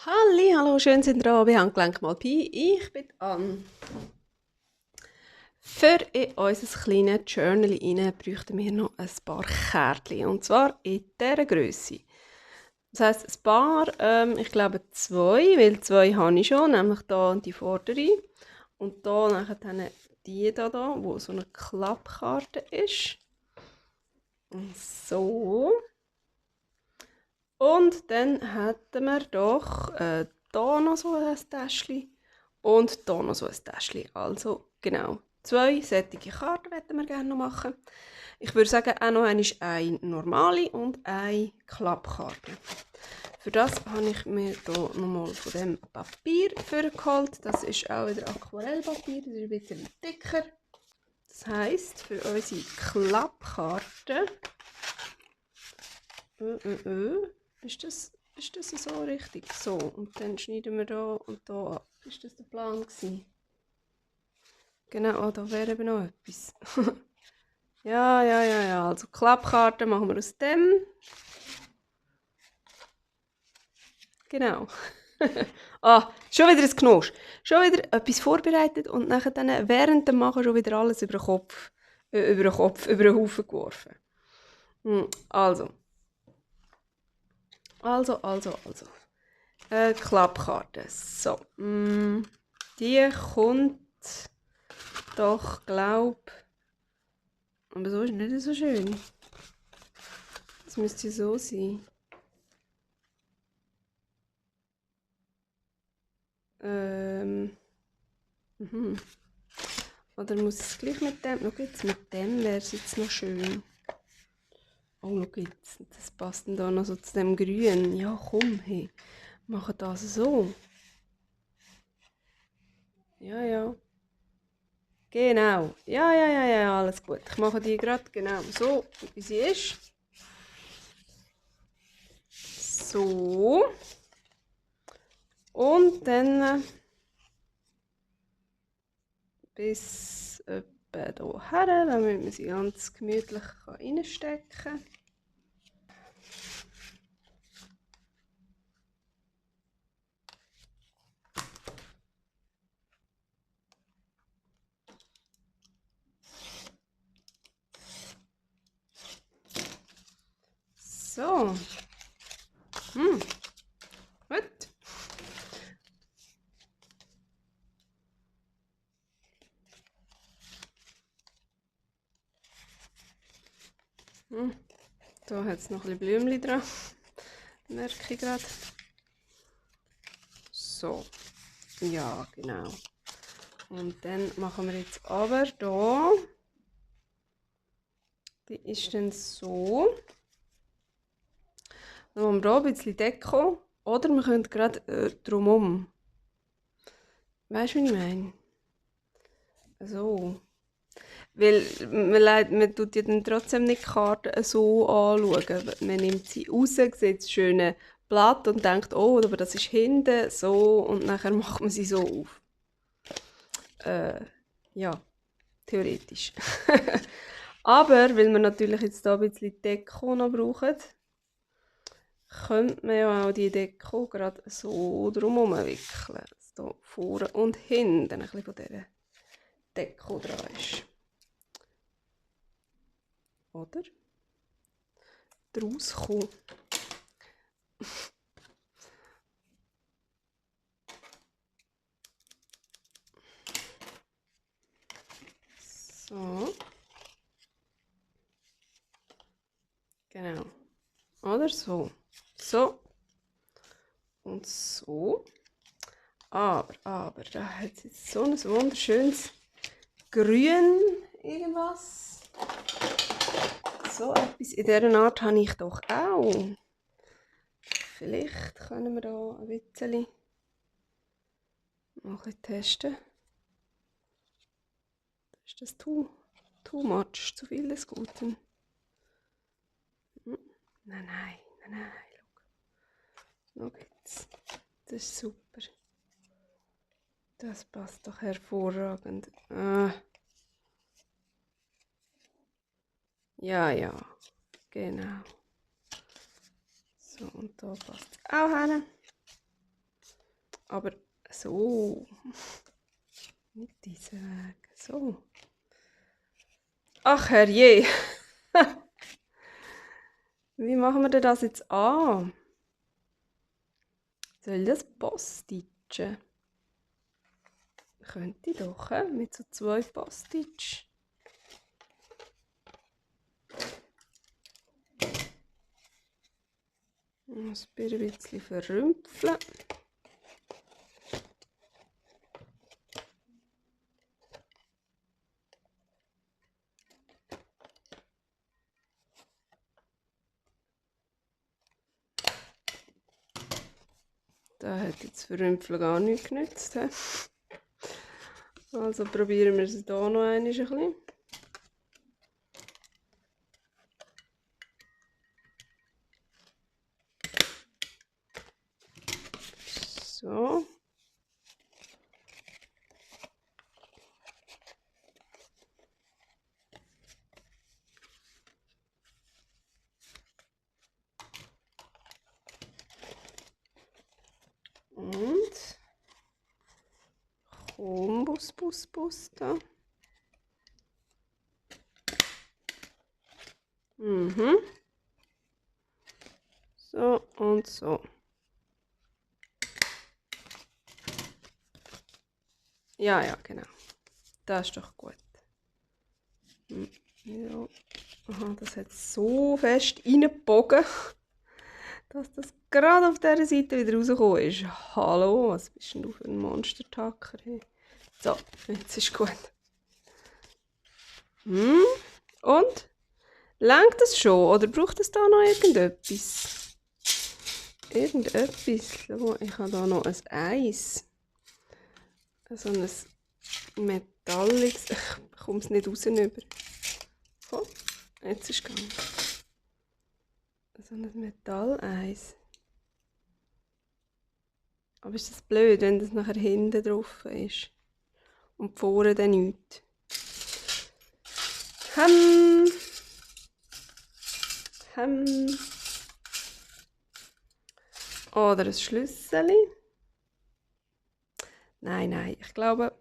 Halli, hallo, schön sind ihr da bei Handgelenk mal Pi. Ich bin Ann. Für in unser kleines Journal rein bräuchten wir noch ein paar Kärtchen. Und zwar in dieser Grösse. Das heisst, ein paar, ich glaube 2, weil 2 habe ich schon, nämlich hier die vordere. Und hier nachher dann die da, wo so eine Klappkarte ist. Und so. Und dann hätten wir doch hier noch so ein Täschchen und hier noch so ein Täschchen. Also genau, 2 solche Karten möchten wir gerne noch machen. Ich würde sagen, auch noch eine normale und eine Klappkarte. Für das habe ich mir hier nochmal von dem Papier geholt. Das ist auch wieder Aquarellpapier, das ist ein bisschen dicker. Das heisst, für unsere Klappkarte ist das so richtig? So, und dann schneiden wir da und da ab. Ist das der Plan gewesen? Genau, da wäre eben noch etwas. Ja. Also Klappkarte machen wir aus dem. Genau. Schon wieder ein Knosch. Schon wieder etwas vorbereitet und nachher dann während dem Machen schon wieder alles über den Haufen geworfen. Also. Klappkarte. So. Die kommt doch, glaub. Aber so ist nicht so schön. Das müsste so sein. Oder muss es gleich mit dem? Schau jetzt, mit dem wäre es jetzt noch schön. Oh, schau jetzt. Das passt dann da noch so zu dem Grün. Ja, komm, hey. Machen das so. Ja. Genau. Ja, alles gut. Ich mache die gerade genau so, wie sie ist. So. Und dann bis etwa hierher, damit man sie ganz gemütlich reinstecken kann. So. Gut. Da hat es noch ein bisschen Blümchen dran. Merke ich gerade. So. Ja, genau. Und dann machen wir jetzt aber da. Die ist dann so. Dann machen wir hier ein bisschen Deko. Oder wir können gerade drumherum. Weißt du, was ich meine? So. Weil man tut ja dann trotzdem nicht die Karte so anschauen. Man nimmt sie raus, sieht das schöne Blatt und denkt, oh, aber das ist hinten so. Und nachher macht man sie so auf. Ja, theoretisch. Aber, weil wir natürlich jetzt hier ein bisschen Deko noch brauchen, könnte man ja auch die Deko gerade so drumherum wickeln. Dass hier vorne und hinten ein bisschen von dieser Deko dran ist. Oder? Daraus kommen. So. Genau. Oder so. So. Und so. Aber, da hat es jetzt so ein wunderschönes Grün irgendwas. So etwas in dieser Art habe ich doch auch. Vielleicht können wir da ein bisschen mal testen. Ist das too much? Zu viel des Guten? Nein. Schau jetzt. Das ist super. Das passt doch hervorragend. Ja, genau. So, und da passt es auch hin. Aber so. Nicht diesen Weg. So. Ach herrje. Wie machen wir denn das jetzt an? Soll das Postitschen? Könnte ich doch, mit so 2 Postitsch. Das ein bisschen verrümpfeln. Da hat jetzt Verrümpfeln gar nichts genützt. Also probieren wir es hier noch einmal ein bisschen. So. Und komm, Bus da. Mhm. So und so. Ja, ja, genau. Das ist doch gut. Ja. Aha, das hat so fest reingebogen, dass das gerade auf dieser Seite wieder rausgekommen ist. Hallo, was bist denn du für ein Monstertacker? So, jetzt ist gut. Und? Langt das schon oder braucht es da noch irgendetwas? So, ich habe da noch ein Eis. So ein metalliges. Ich bekomme es nicht raus. So, jetzt ist es gegangen. So ein Metalleis. Aber ist das blöd, wenn das nachher hinten drauf ist? Und vorne dann nichts. Oder ein Schlüssel. Nein, ich glaube...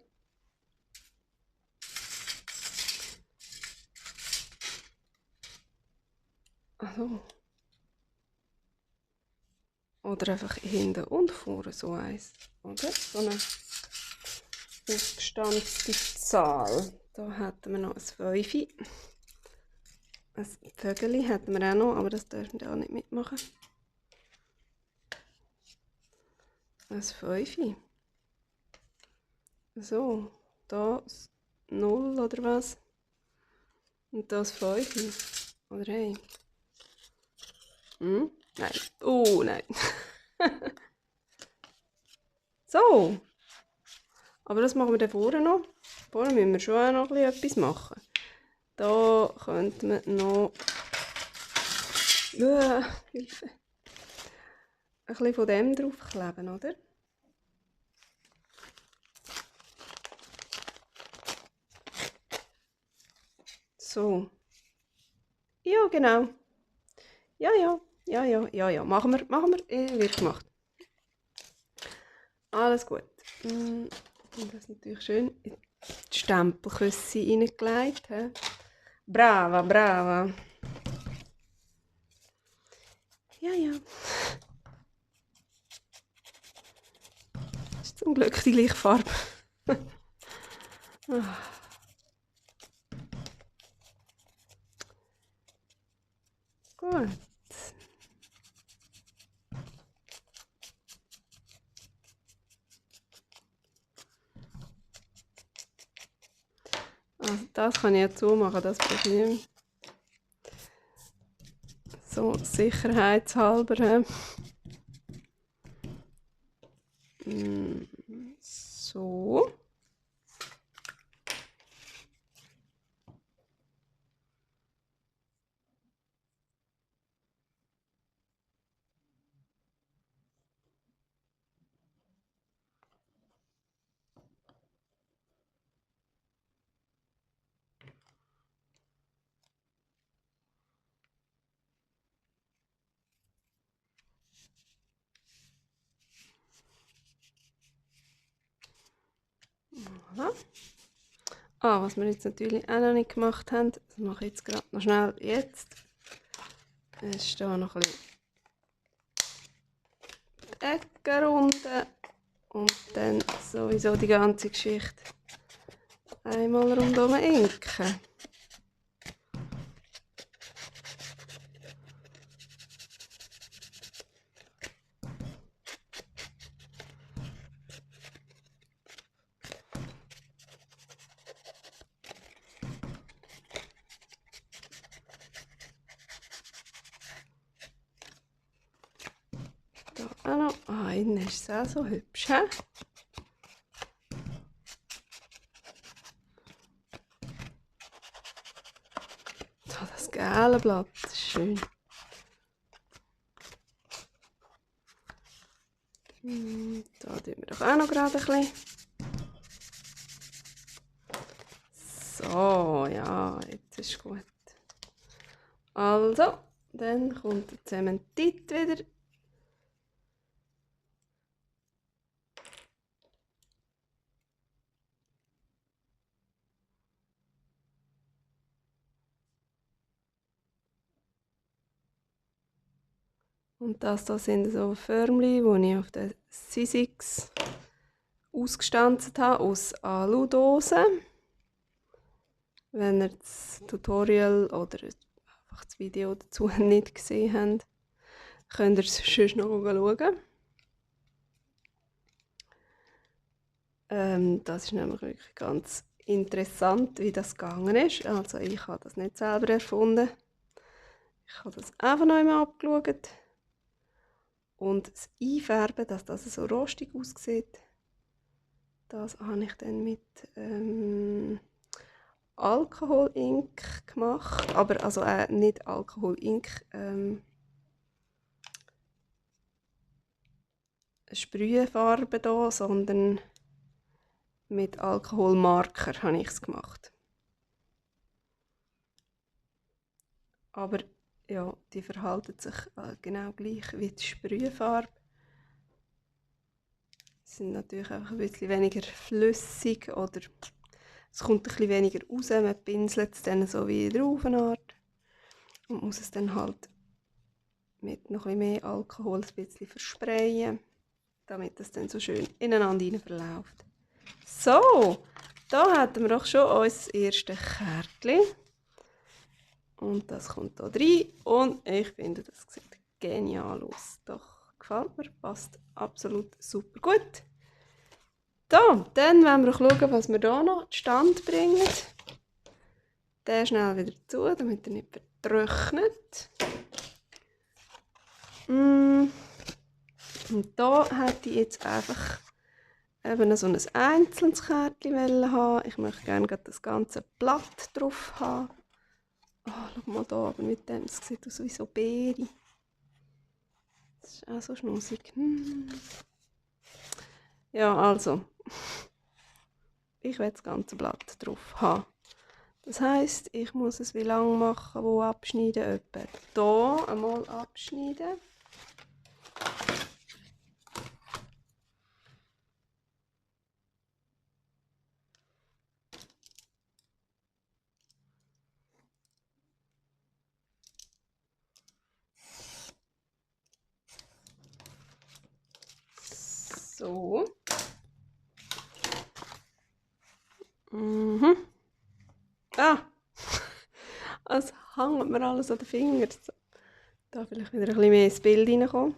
Also. Oder einfach hinten und vorne so eins. Oder? So eine aufgestanzte Zahl. Da hätten wir noch ein 5. Ein Vögeli hätten wir auch noch, aber das dürfen wir auch nicht mitmachen. Ein 5. So, das 0 oder was? Und das 5. Oder hey? Nein. Oh, nein. So. Aber das machen wir dann vorne noch. Vorne müssen wir schon auch noch etwas machen. Da könnte man noch... Hilfe. Ein bisschen von dem draufkleben, oder? So. Ja, genau. Ja. Machen wir. Wird gemacht. Alles gut. Und das ist natürlich schön in die Stempelküsse reingelegt. He? Brava. Ja. Das ist zum Glück die gleiche Farbe. Gut. Also das kann ich ja zumachen, das brauche ich nicht mehr. So sicherheitshalber. So. Voilà. Ah, was wir jetzt natürlich auch noch nicht gemacht haben, das mache ich jetzt gerade noch schnell jetzt. Es ist hier noch ein bisschen die Ecke runter und dann sowieso die ganze Geschichte einmal rundum inken. Da auch noch. Ah, innen ist es auch so hübsch, he? Da das gelbe Blatt, das ist schön. Da tun wir doch auch noch gerade ein bisschen. So, ja, jetzt ist gut. Also, dann kommt der Zementit wieder. Und das da sind so Förmchen, die ich auf der Sizzix ausgestanzt habe aus Aludosen. Wenn ihr das Tutorial oder einfach das Video dazu nicht gesehen habt, könnt ihr es sonst noch schauen. Das ist nämlich wirklich ganz interessant, wie das gegangen ist. Also ich habe das nicht selber erfunden. Ich habe das einfach noch einmal abgeschaut. Und das Einfärben, dass das so rostig aussieht, das habe ich dann mit Alkoholink gemacht. Aber also nicht Alkoholink, Sprühfarbe da, sondern mit Alkoholmarker habe ich es gemacht. Aber ja, die verhalten sich genau gleich wie die Sprühfarbe. Sie sind natürlich einfach ein bisschen weniger flüssig oder es kommt ein bisschen weniger raus. Man pinselt es dann so wie drauf eine Art und muss es dann halt mit noch ein bisschen mehr Alkohol ein bisschen versprayen, damit es dann so schön ineinander verläuft. So, da hätten wir doch schon unser erstes Kärtchen. Und das kommt hier rein und ich finde, das sieht genial aus. Doch, gefällt mir, passt absolut super gut. Da, dann wollen wir schauen, was wir hier noch zustande bringen. Den schnell wieder zu, damit er nicht vertrocknet. Und da hätte ich jetzt einfach eben so ein einzelnes Kärtchen haben. Ich möchte gerne das ganze Blatt drauf haben. Oh, schau mal da, aber mit dem, das sieht aus wie so Beere. Das ist auch so schnussig. Ja, also, ich will das ganze Blatt drauf haben. Das heisst, ich muss es wie lang machen, wo abschneiden, etwa hier einmal abschneiden. So. Ah! Es hängt mir alles an den Fingern. Da vielleicht wieder ein bisschen mehr ins Bild reinkommen.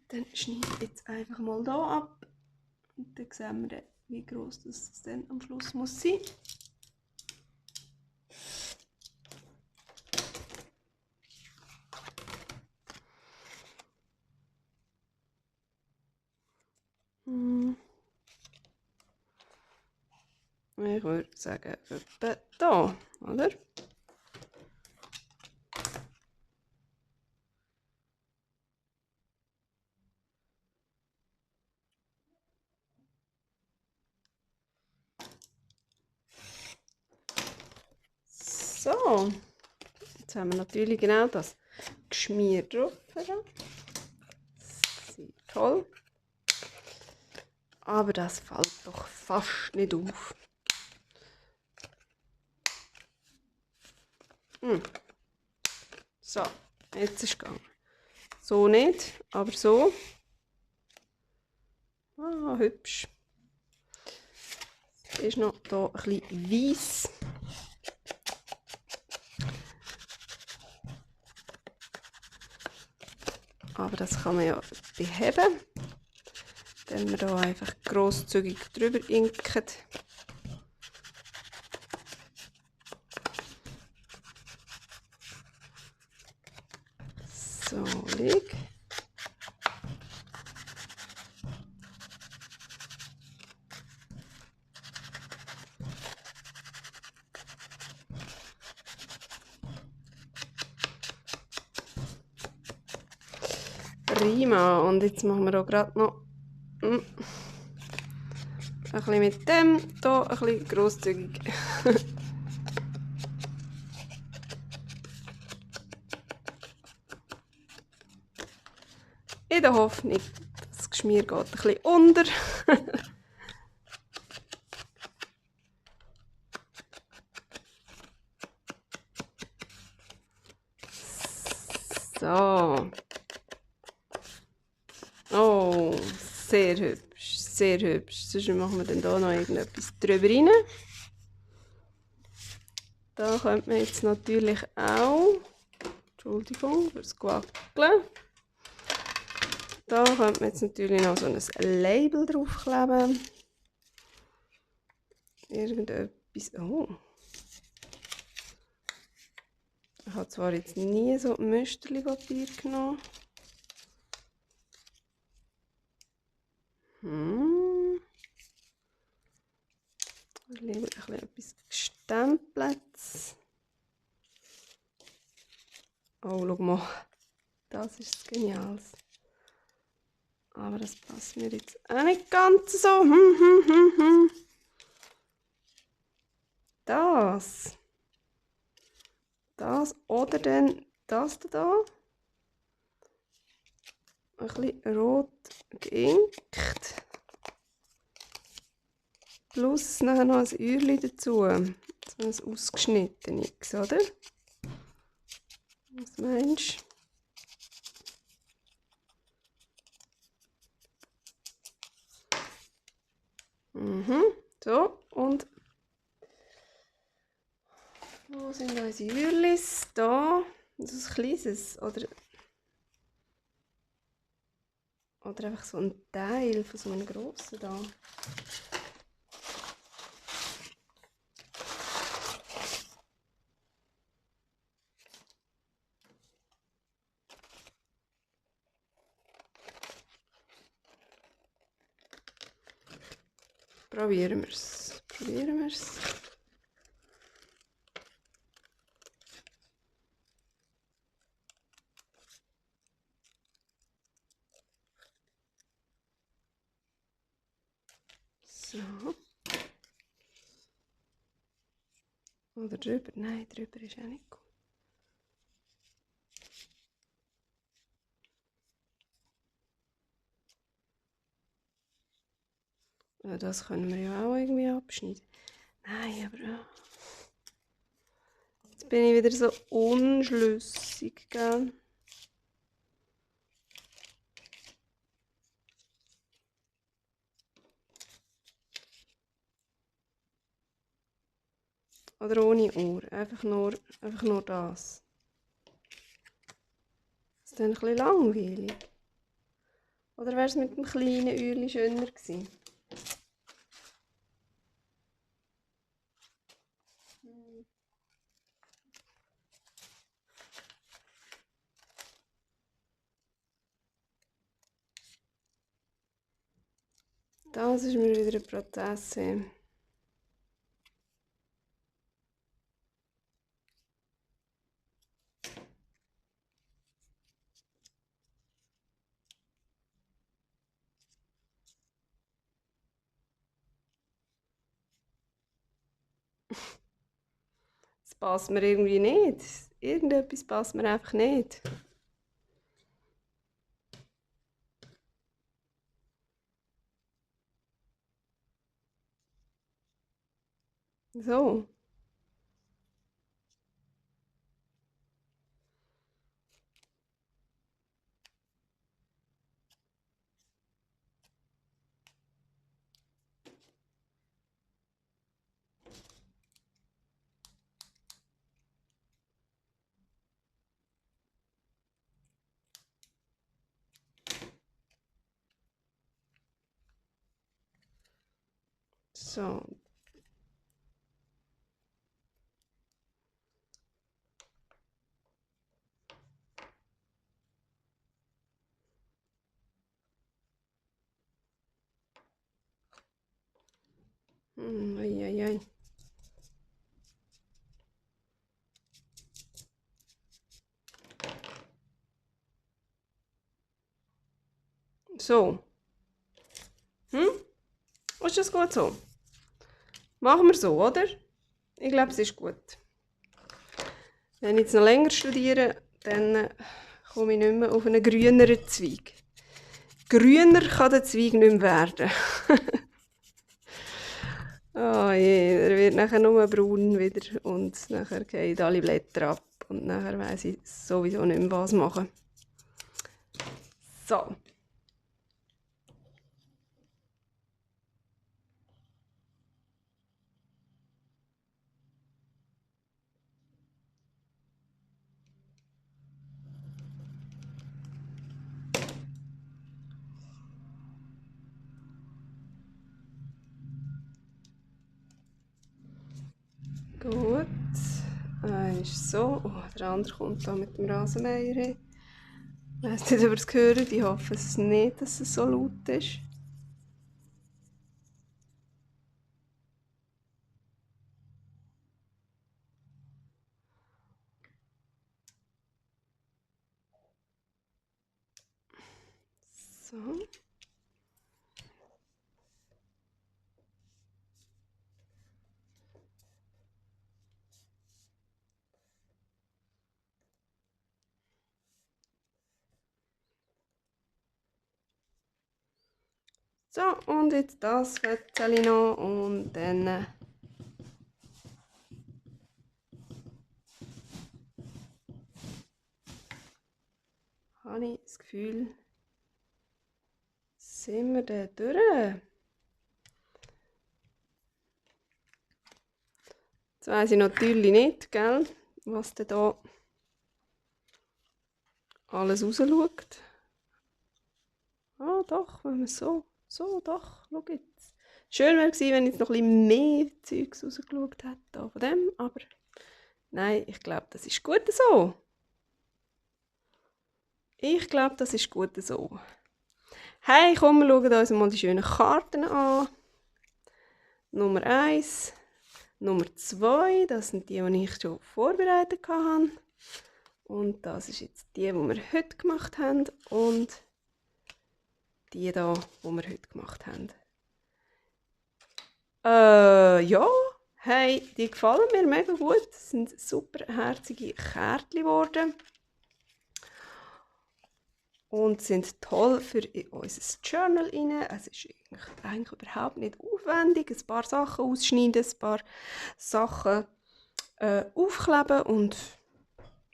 Dann schneide ich jetzt einfach mal hier ab. Und dann sehen wir, wie gross das dann am Schluss muss sein. Ich würde sagen, etwa hier, oder? So, jetzt haben wir natürlich genau das Geschmier drauf. Das ist toll. Aber das fällt doch fast nicht auf. So, jetzt ist es gegangen. So nicht, aber so. Ah, hübsch. Ist noch hier ein bisschen weiss. Aber das kann man ja beheben, wenn wir hier einfach grosszügig drüber inken. So, lieg. Prima. Und jetzt machen wir hier gerade noch ein bisschen mit dem hier ein bisschen grosszügig. In der Hoffnung, das Geschmier geht ein bisschen unter. So. Oh, sehr hübsch, sehr hübsch. Sonst machen wir dann hier noch irgendetwas drüber rein. Da könnte man jetzt natürlich auch, Entschuldigung fürs Quackeln, da könnte man jetzt natürlich noch so ein Label draufkleben. Irgendetwas, oh. Ich habe zwar jetzt nie so Müsterli-Papier genommen. Lieber ein bisschen etwas Gestempeltes. Oh, schau mal. Das ist das Geniales. Aber das passt mir jetzt auch nicht ganz so. Das. Das oder dann das da. Ein bisschen rot geinkt. Plus nachher noch ein Öhrchen dazu. So ein ausgeschnittenes, oder? Was meinst du? So, und wo sind unsere Öhrchen? Da. Das ist ein kleines, oder einfach so ein Teil von so einem grossen da. Probieren wir es. Probieren wir es. So. Oder drüber? Nein, drüber ist auch nicht gut. Das können wir ja auch irgendwie abschneiden. Nein, aber jetzt bin ich wieder so unschlüssig, gell? Oder ohne Ohr, einfach nur das. Ist das dann ein bisschen langweilig? Oder wäre es mit dem kleinen Öhrchen schöner gewesen? Das ist mir wieder eine Prothese. Das passt mir irgendwie nicht. Irgendetwas passt mir einfach nicht. So. So. Ei. So. Ist das gut so? Machen wir so, oder? Ich glaube, es ist gut. Wenn ich jetzt noch länger studiere, dann komme ich nicht mehr auf einen grüneren Zweig. Grüner kann der Zweig nicht mehr werden. Oh je, er wird nachher nur braun wieder und nachher gehen alle Blätter ab und nachher weiss ich sowieso nicht mehr, was machen. So. Gut. Ist so. Oh, der andere kommt da mit dem Rasenmäher hin. Ich weiss nicht, ob ihr es hört. Ich hoffe es nicht, dass es so laut ist. So. So, und jetzt das Fötzchen noch und dann habe ich das Gefühl, sind wir da durch. Jetzt weiss ich natürlich nicht, gell, was denn da alles rausschaut. Ah, doch, wenn man so, doch, schau jetzt. Schön wäre gewesen, wenn jetzt noch ein bisschen mehr Zeugs rausgeschaut hätte von dem, aber nein, ich glaube, das ist gut so. Ich glaube, das ist gut so. Hey, komm, wir schauen uns mal die schönen Karten an. Nummer 1, Nummer 2, das sind die ich schon vorbereitet habe. Und das ist jetzt die wir heute gemacht haben. Und die hier, die wir heute gemacht haben. Ja, hey, die gefallen mir mega gut. Das sind super herzige Kärtchen geworden. Und sind toll für unser Journal rein. Es ist eigentlich überhaupt nicht aufwendig. Ein paar Sachen ausschneiden, ein paar Sachen aufkleben und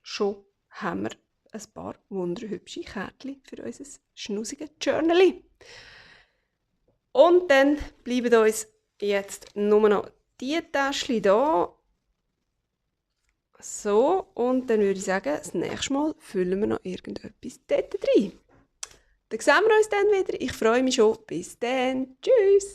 schon haben wir ein paar wunderhübsche Kärtchen für unser schnusiges Journal. Und dann bleiben uns jetzt nur noch die Täschchen hier. So, und dann würde ich sagen, das nächste Mal füllen wir noch irgendetwas dort rein. Dann sehen wir uns dann wieder. Ich freue mich schon. Bis dann. Tschüss.